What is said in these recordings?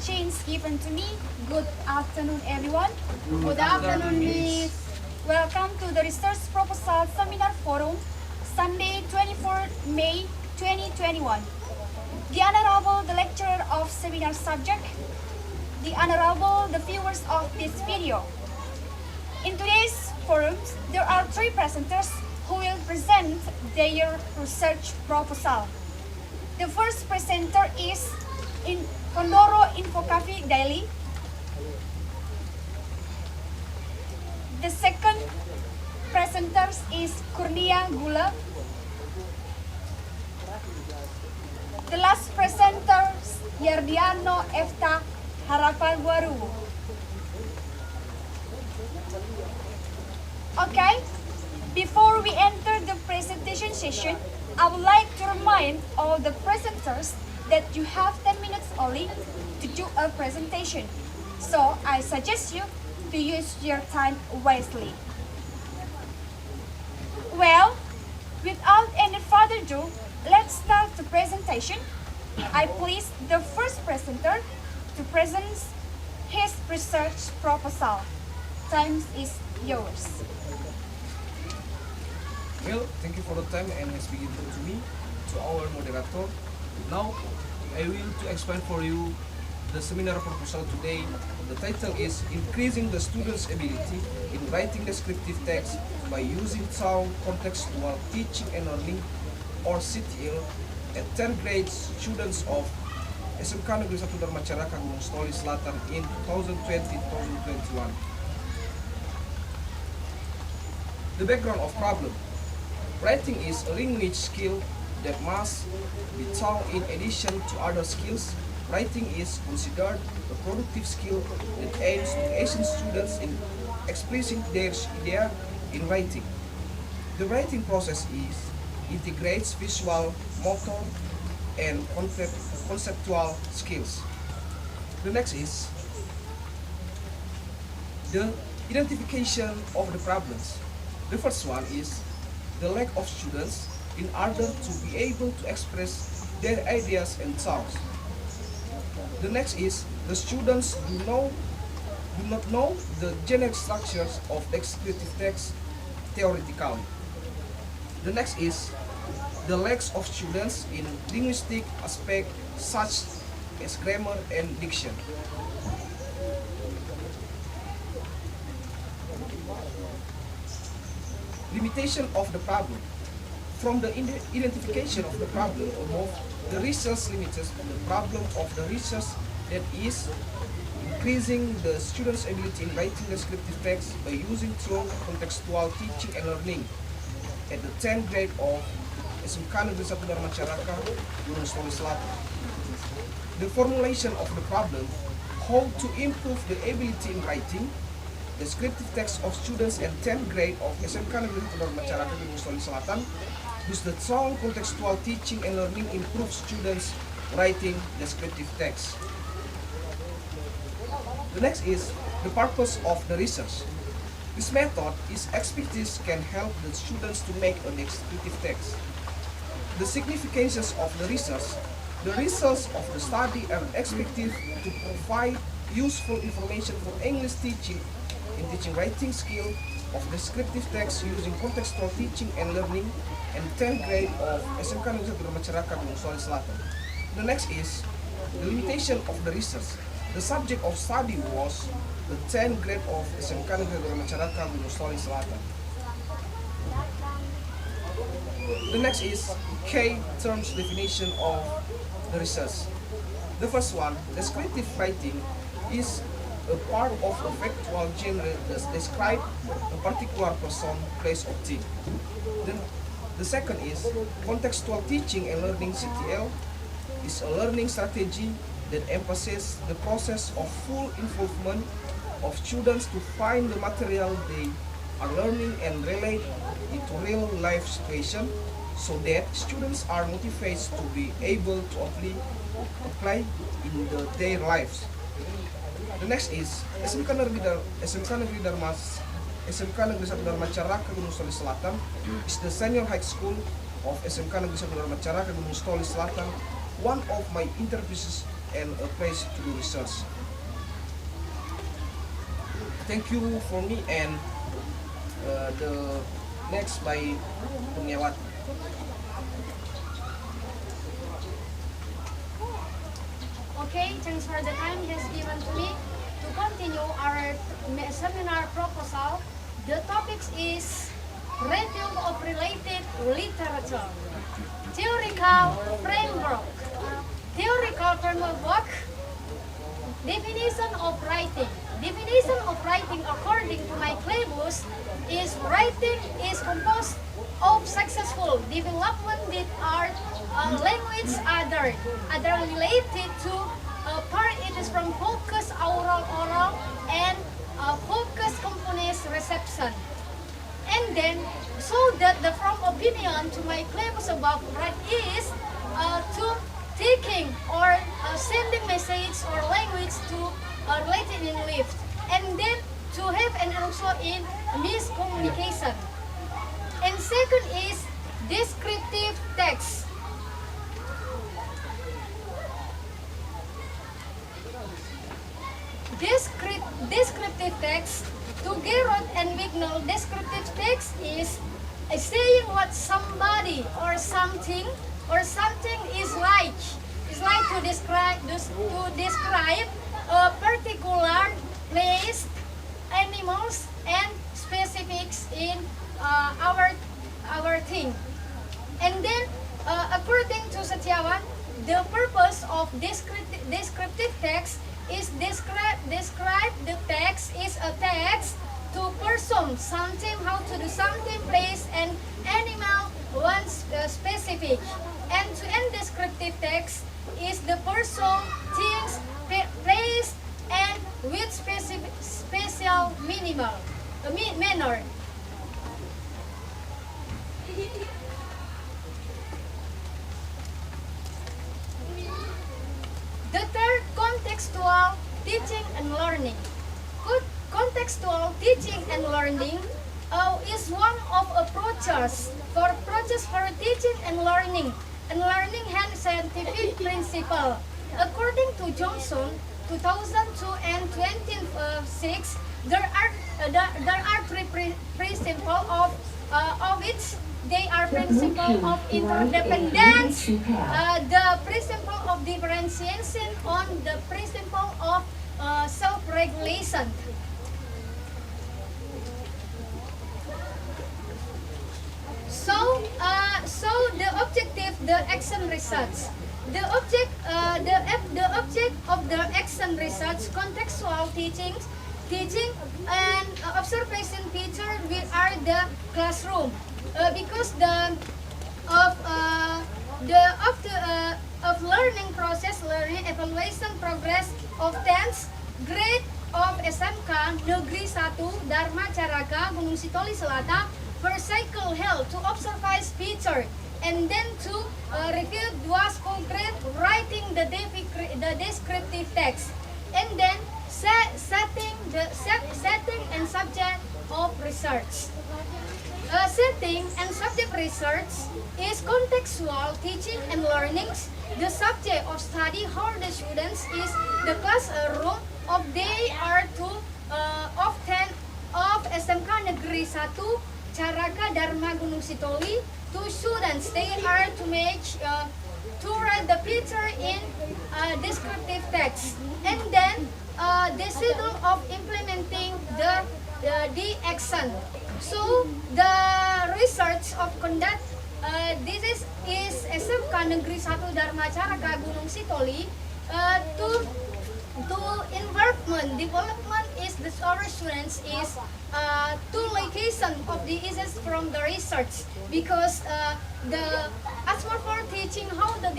chance given to me. Good afternoon, everyone. Good afternoon, Miss. Welcome to the Research Proposal Seminar Forum, Sunday, 24 May 2021. The Honorable, the lecturer of seminar subject, the Honorable, the viewers of this video. In today's forums, there are three presenters who will present their research proposal. The first presenter is Fondroro Invokafit Daely. The second presenter is Gulo. The last presenter is Yardiano, Efta, Harapan, Waruwu. Okay, before we enter the presentation session, I would like to remind all the presenters that you have 10 minutes only to do a presentation. So I suggest you to use your time wisely. Well, without any further ado, let's start the presentation. I please the first presenter to present his research proposal. Time is yours. Well, thank you for the time and let's begin to me, to our moderator. Now, I will to explain for you the seminar proposal today. The title is Increasing the Students' Ability in Writing Descriptive Text by Using Sound Contextual Teaching and Learning, or CTL, at 10th grade students of SMK Negeri 1 Dharma Caraka Gunung Stoli Selatan in 2020-2021. The background of problem. Writing is a language skill that must be taught in addition to other skills. Writing is considered a productive skill that aims to aid students in expressing their idea in writing. The writing process integrates visual, motor, and conceptual skills. The next is the identification of the problems. The first one is the lack of students in order to be able to express their ideas and thoughts. The next is the students do not know the generic structures of descriptive text theoretically. The next is the lack of students in linguistic aspects such as grammar and diction. Limitation of the problem. From the identification of the problem above, the research limits the problem of the research that is increasing the students' ability in writing descriptive text by using strong contextual teaching and learning at the 10th grade of SMK Negeri 1 Dharma Caraka, Gunung Stoli Selatan. The formulation of the problem, how to improve the ability in writing descriptive text of students at 10th grade of SMK Negeri 1 Dharma Caraka, Gunung Stoli Selatan. Thus the strong contextual teaching and learning improves students' writing descriptive text. The next is the purpose of the research. This method is expertise can help the students to make a descriptive text. The significances of the results of the study are expected to provide useful information for English teaching in teaching writing skill of descriptive text using contextual teaching and learning and 10th grade of SMK Negeri 1 Dharma Caraka, Gunung Stoli Selatan. The next is the limitation of the research. The subject of study was the 10th grade of SMK Negeri 1 Dharma Caraka, Gunung Stoli Selatan. The next is key terms definition of the research. The first one, descriptive writing is a part of a factual genre that describes a particular person, place, or thing. Then the second is contextual teaching and learning. CTL is a learning strategy that emphasizes the process of full involvement of students to find the material they are learning and relate it to real life situation, so that students are motivated to be able to apply in their lives. The next is SMK Negeri 1 Dharma Caraka, Gunung Stoli Selatan is the senior high school of SMK Negeri 1 Dharma Caraka, Gunung Stoli Selatan. One of my interviews and a place to do research. Thank you for me, and the next by Kurniawati. Okay, thanks for the time he has given to me to continue our seminar proposal. The topic is review of related literature. Theoretical framework. Theoretical framework. Definition of writing. Definition of writing according to my syllabus is writing is composed of successful development that are language other related to part it is from focus oral and focus components reception. And then so that the from opinion to my claims about right is to taking or sending message or language to related in lift, and then to have an also in miscommunication. And second is descriptive text. Descriptive text, to Gerard and Wignall, descriptive text is saying what somebody or something is like. It's like to describe a particular place, animals, and specifics in our thing. And then according to Setiawan, the purpose of descriptive text is describe the text is a text to person something, how to do something, place and animal once specific. And to end descriptive text is the person, things, place and with special minimal manner. The third, contextual teaching and learning. Contextual teaching and learning is one of approaches for teaching and learning and scientific principle. According to Johnson, 2002 and 2006, there are three principles of which they are principle of interdependence, the principle of differentiation, on the principle of self-regulation. So the objective, the action research. The object of the action research, contextual teaching and observation feature are the classroom, because of learning process, learning evaluation progress of 10th grade of SMK Negeri 1 Dharma Caraka Gunung Sitoli Selatan for cycle health to observe feature, and then to review was concrete writing the descriptive text, and then setting and subject of research. Setting and subject research is contextual teaching and learning. The subject of study how the students is the classroom of they are to of 10 of SMK Negeri 1 Caraka Dharma Gunung Sitoli. Two students, they are to make to write the picture in descriptive text, and then the schedule of implementing the action. So the research of conduct this is SMK Negeri 1 Dharma Caraka Gunung Sitoli to development is the our students is to location of the issues from the research, because the as for teaching how the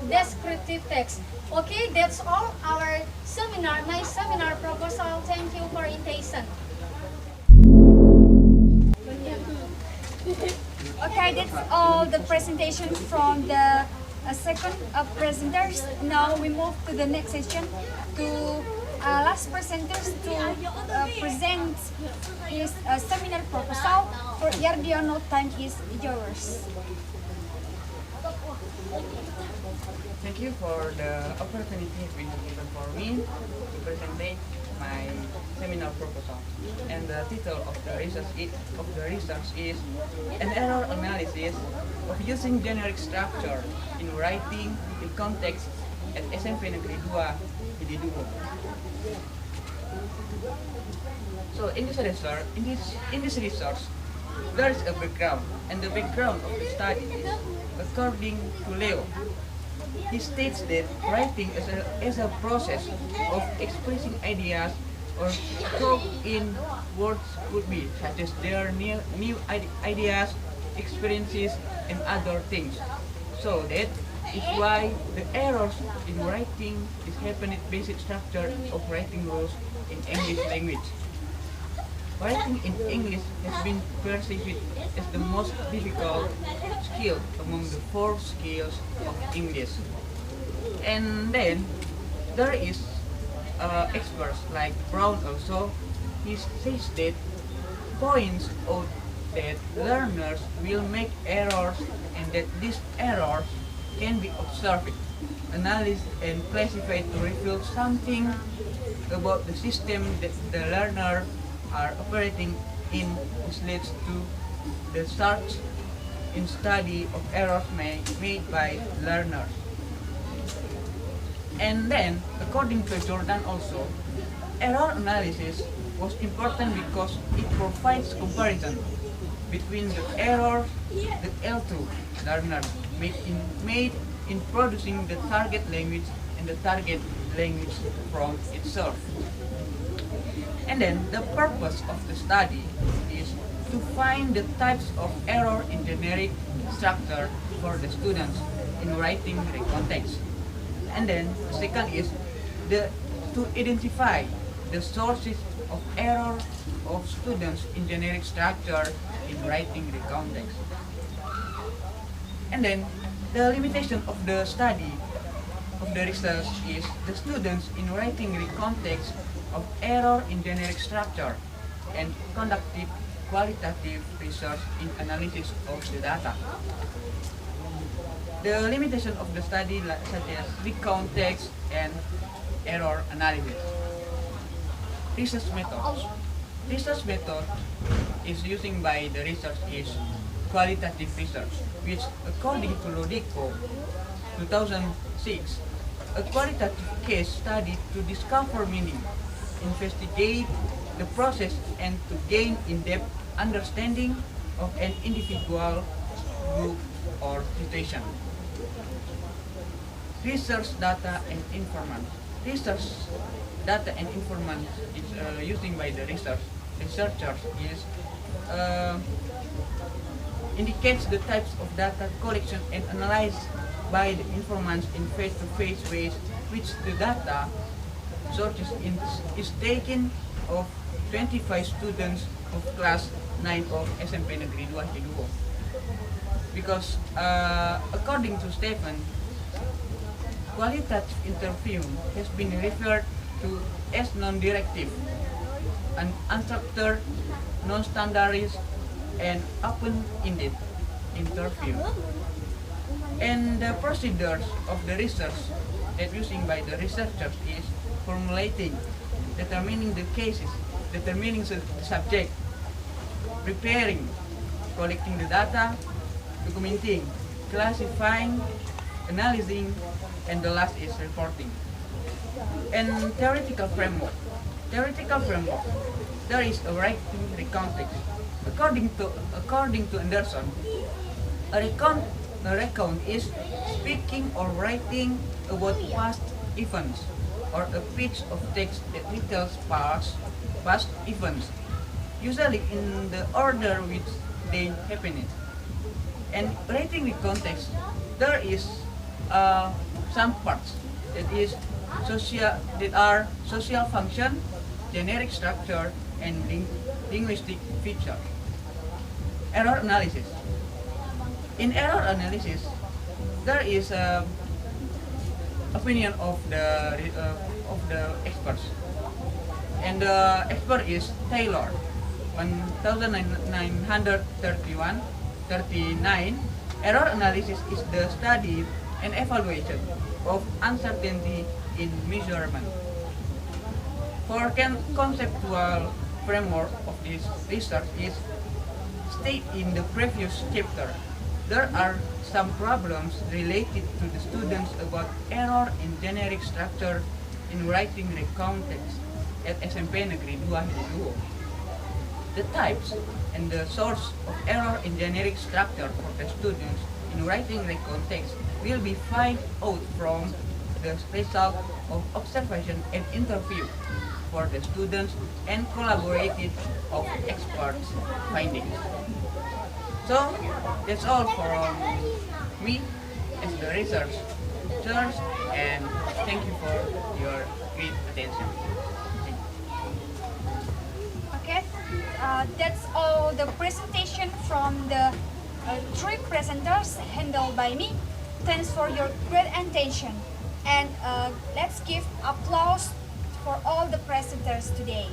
descriptive text. Okay, that's all our seminar, my seminar proposal. Thank you for invitation. Okay, that's all the presentation from the second presenters. Now we move to the next session to last presenters to present his seminar proposal for Yardiano. Time is yours. Thank you for the opportunity being given for me to present my seminar proposal. And the title of the research is an error analysis of using generic structure in writing in context at SMP Negeri 2 Ndruru. So in this research, there is a background, and the background of the study is according to Leo. He states that writing is a process of expressing ideas or thought in words could be, such as their new ideas, experiences, and other things. So that is why the errors in writing is happening basic structure of writing rules in English language. Writing in English has been perceived as the most difficult skill among the 4 skills of English. And then there is experts like Brown also. He says that points out that learners will make errors and that these errors can be observed, analyzed, and classified to reveal something about the system that the learner are operating in, which leads to the search in study of errors made by learners. And then, according to Jordan also, error analysis was important because it provides comparison between the errors that L2 learner made in producing the target language and the target language from itself. And then the purpose of the study is to find the types of error in generic structure for the students in writing the context. And then the second is to identify the sources of error of students in generic structure in writing the context. And then the limitation of the study of the research is the students in writing the context of error in generic structure and conducted qualitative research in analysis of the data. The limitation of the study such as the context and error analysis. Research methods. Research method is using by the research is qualitative research, which according to Lodico 2006, a qualitative case study to discover meaning, investigate the process, and to gain in-depth understanding of an individual, group, or situation. Research data and information. Research data and information is using by the researchers is indicates the types of data collection and analyzed by the informants in face-to-face ways, which the data sources is taken of 25 students of class 9 of SMP Negeri 2 Hiduppo. Because according to Stephen, qualitative interview has been referred to as non-directive, unstructured, non-standardized, and open-ended interview. And the procedures of the research that using by the researchers is formulating, determining the cases, determining the subject, preparing, collecting the data, documenting, classifying, analyzing, and the last is reporting. And theoretical framework. Theoretical framework. There is a writing the context. According to Anderson, a recount is speaking or writing about past events or a piece of text that retells past events, usually in the order which they happened. And writing the context, there is some parts that are social function, generic structure, and linguistic feature. Error analysis. In error analysis, there is opinion of the experts. And the expert is Taylor. 1939, error analysis is the study and evaluation of uncertainty in measurement. For conceptual framework of this research is stated in the previous chapter. There are some problems related to the students about error in generic structure in writing the context at SMP Negeri 2 Hidupluo. The types and the source of error in generic structure for the students in writing the context will be find out from the result of observation and interview for the students and collaborated of experts findings. So that's all from me as the researcher, and thank you for your great attention. Okay, that's all the presentation from the three presenters handled by me. Thanks for your great attention, and let's give applause for all the presenters today.